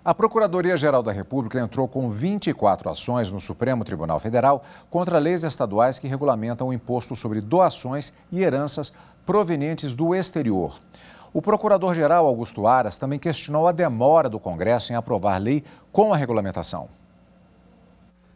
A Procuradoria-Geral da República entrou com 24 ações no Supremo Tribunal Federal contra leis estaduais que regulamentam o imposto sobre doações e heranças provenientes do exterior. O Procurador-Geral Augusto Aras também questionou a demora do Congresso em aprovar lei com a regulamentação.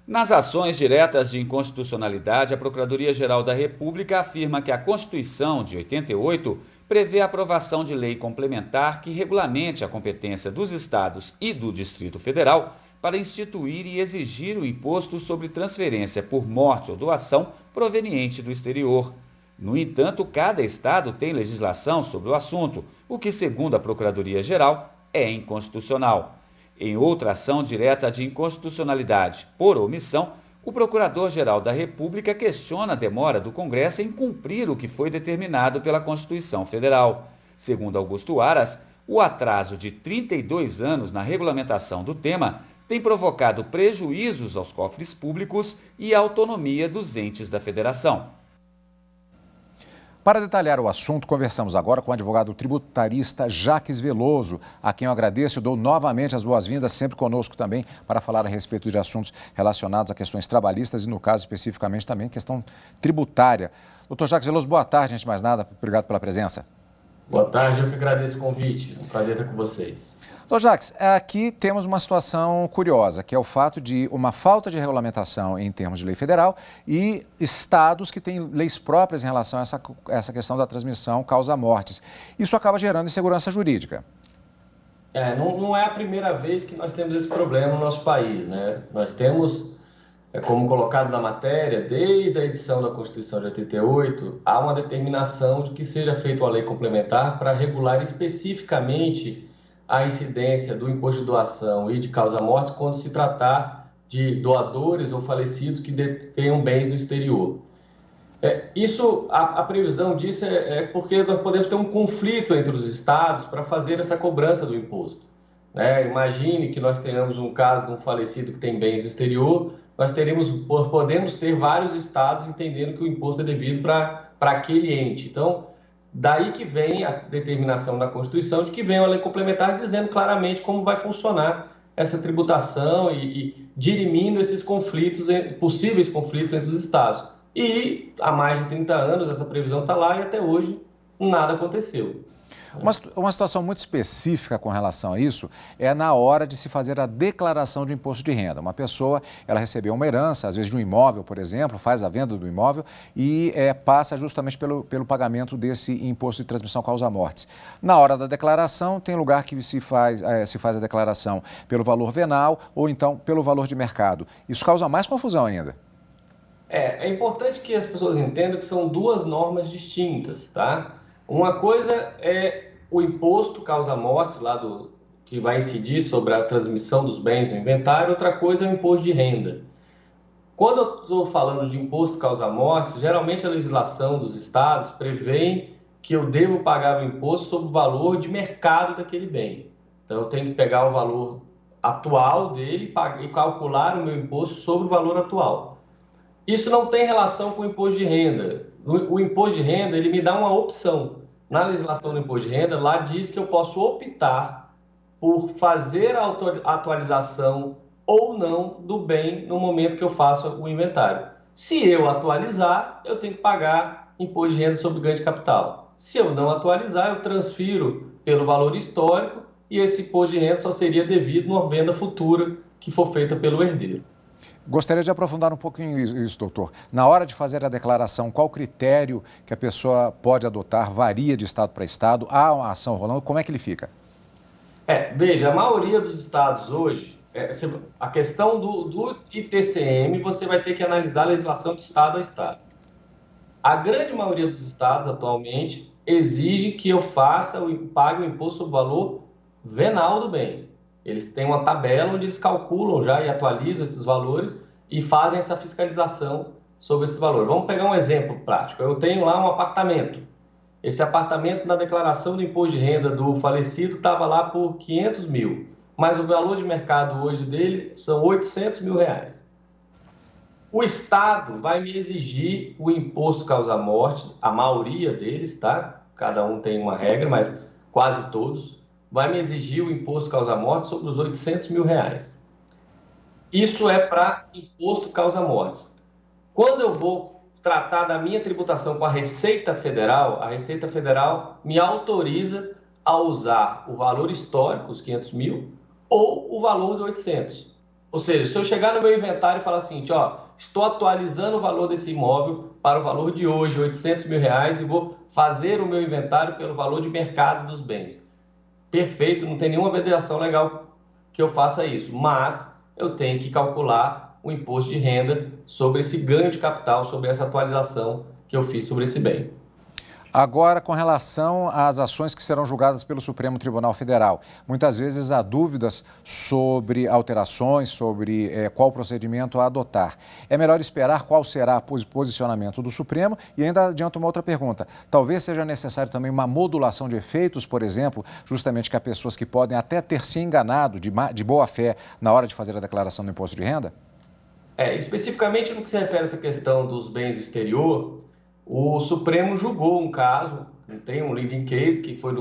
Nas ações diretas de inconstitucionalidade, a Procuradoria-Geral da República afirma que a Constituição de 88 prevê a aprovação de lei complementar que regulamente a competência dos estados e do Distrito Federal para instituir e exigir o imposto sobre transferência por morte ou doação proveniente do exterior. No entanto, cada estado tem legislação sobre o assunto, o que, segundo a Procuradoria-Geral, é inconstitucional. Em outra ação direta de inconstitucionalidade por omissão, o Procurador-Geral da República questiona a demora do Congresso em cumprir o que foi determinado pela Constituição Federal. Segundo Augusto Aras, o atraso de 32 anos na regulamentação do tema tem provocado prejuízos aos cofres públicos e à autonomia dos entes da Federação. Para detalhar o assunto, conversamos agora com o advogado tributarista Jaques Veloso, a quem eu agradeço e dou novamente as boas-vindas, sempre conosco também, para falar a respeito de assuntos relacionados a questões trabalhistas e, no caso, especificamente também, questão tributária. Doutor Jaques Veloso, boa tarde, antes de mais nada, obrigado pela presença. Boa tarde, eu que agradeço o convite, é um prazer estar com vocês. Doutor Jaques, aqui temos uma situação curiosa, que é o fato de uma falta de regulamentação em termos de lei federal e estados que têm leis próprias em relação a essa questão da transmissão causa-mortes. Isso acaba gerando insegurança jurídica. Não é a primeira vez que nós temos esse problema no nosso país, né? Nós temos, como colocado na matéria, desde a edição da Constituição de 88, há uma determinação de que seja feita uma lei complementar para regular especificamente a incidência do imposto de doação e de causa-morte quando se tratar de doadores ou falecidos que detenham bens no exterior. A previsão disso é porque nós podemos ter um conflito entre os estados para fazer essa cobrança do imposto. Imagine que nós tenhamos um caso de um falecido que tem bens no exterior, podemos ter vários estados entendendo que o imposto é devido para aquele ente. Então, daí que vem a determinação da Constituição de que vem uma lei complementar dizendo claramente como vai funcionar essa tributação e dirimindo esses conflitos, possíveis conflitos entre os estados. E há mais de 30 anos essa previsão está lá e até hoje nada aconteceu. Uma situação muito específica com relação a isso é na hora de se fazer a declaração de imposto de renda. Uma pessoa, ela recebeu uma herança, às vezes de um imóvel, por exemplo, faz a venda do imóvel e passa justamente pelo pagamento desse imposto de transmissão causa-mortes. Na hora da declaração, tem lugar que se faz a declaração pelo valor venal ou então pelo valor de mercado. Isso causa mais confusão ainda. É importante que as pessoas entendam que são duas normas distintas, tá? Uma coisa é o imposto causa-morte, que vai incidir sobre a transmissão dos bens do inventário, outra coisa é o imposto de renda. Quando eu estou falando de imposto causa-morte, geralmente a legislação dos estados prevê que eu devo pagar o imposto sobre o valor de mercado daquele bem. Então, eu tenho que pegar o valor atual dele e calcular o meu imposto sobre o valor atual. Isso não tem relação com o imposto de renda. O imposto de renda, ele me dá uma opção. Na legislação do imposto de renda, lá diz que eu posso optar por fazer a atualização ou não do bem no momento que eu faço o inventário. Se eu atualizar, eu tenho que pagar imposto de renda sobre ganho de capital. Se eu não atualizar, eu transfiro pelo valor histórico e esse imposto de renda só seria devido numa venda futura que for feita pelo herdeiro. Gostaria de aprofundar um pouquinho isso, doutor. Na hora de fazer a declaração, qual critério que a pessoa pode adotar? Varia de estado para estado? Há uma ação rolando? Como é que ele fica? Veja, a maioria dos estados hoje, a questão do ITCM, você vai ter que analisar a legislação de estado a estado. A grande maioria dos estados, atualmente, exige que eu pague o imposto sobre o valor venal do bem. Eles têm uma tabela onde eles calculam já e atualizam esses valores e fazem essa fiscalização sobre esse valor. Vamos pegar um exemplo prático. Eu tenho lá um apartamento. Esse apartamento, na declaração do imposto de renda do falecido, estava lá por 500 mil. Mas o valor de mercado hoje dele são 800 mil reais. O Estado vai me exigir o imposto causa-morte, a maioria deles, tá? Cada um tem uma regra, mas quase todos vai me exigir o imposto causa-morte sobre os R$800 mil. Isso é para imposto causa-mortes. Quando eu vou tratar da minha tributação com a Receita Federal me autoriza a usar o valor histórico, os 500 mil, ou o valor de 800. Ou seja, se eu chegar no meu inventário e falar assim, ó, estou atualizando o valor desse imóvel para o valor de hoje, R$800 mil, e vou fazer o meu inventário pelo valor de mercado dos bens. Perfeito, não tem nenhuma vedação legal que eu faça isso, mas eu tenho que calcular o imposto de renda sobre esse ganho de capital, sobre essa atualização que eu fiz sobre esse bem. Agora, com relação às ações que serão julgadas pelo Supremo Tribunal Federal, muitas vezes há dúvidas sobre alterações, sobre qual procedimento a adotar. É melhor esperar qual será o posicionamento do Supremo e ainda adianto uma outra pergunta. Talvez seja necessário também uma modulação de efeitos, por exemplo, justamente que há pessoas que podem até ter se enganado de boa fé na hora de fazer a declaração do imposto de renda? Especificamente no que se refere a essa questão dos bens do exterior, o Supremo julgou um caso, tem um leading case, que foi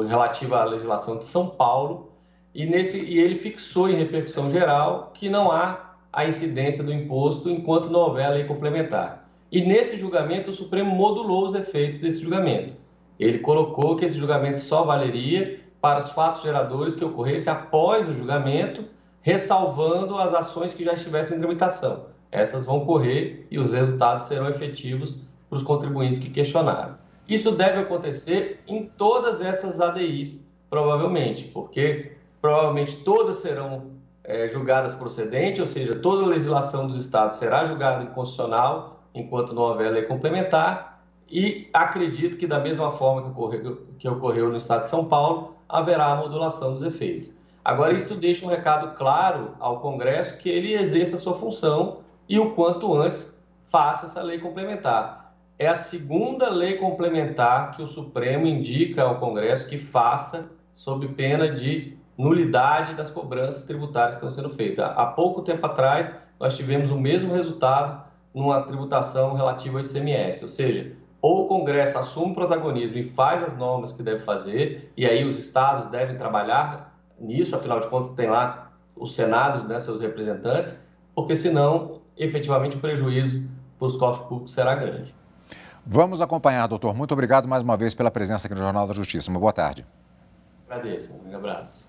relativo à legislação de São Paulo, e ele fixou em repercussão geral que não há a incidência do imposto enquanto não houver a lei complementar. E nesse julgamento, o Supremo modulou os efeitos desse julgamento. Ele colocou que esse julgamento só valeria para os fatos geradores que ocorressem após o julgamento, ressalvando as ações que já estivessem em tramitação. Essas vão correr e os resultados serão efetivos para os contribuintes que questionaram. Isso deve acontecer em todas essas ADIs, provavelmente, porque provavelmente todas serão julgadas procedentes, ou seja, toda a legislação dos estados será julgada inconstitucional enquanto não houver lei complementar, e acredito que da mesma forma que ocorreu no estado de São Paulo, haverá a modulação dos efeitos. Agora, isso deixa um recado claro ao Congresso que ele exerça a sua função e o quanto antes faça essa lei complementar. É a segunda lei complementar que o Supremo indica ao Congresso que faça sob pena de nulidade das cobranças tributárias que estão sendo feitas. Há pouco tempo atrás, nós tivemos o mesmo resultado numa tributação relativa ao ICMS, ou seja, ou o Congresso assume o protagonismo e faz as normas que deve fazer, e aí os estados devem trabalhar nisso, afinal de contas tem lá os senados, né, seus representantes, porque senão, efetivamente, o prejuízo para os cofres públicos será grande. Vamos acompanhar, doutor. Muito obrigado mais uma vez pela presença aqui no Jornal da Justiça. Uma boa tarde. Agradeço. Um grande abraço.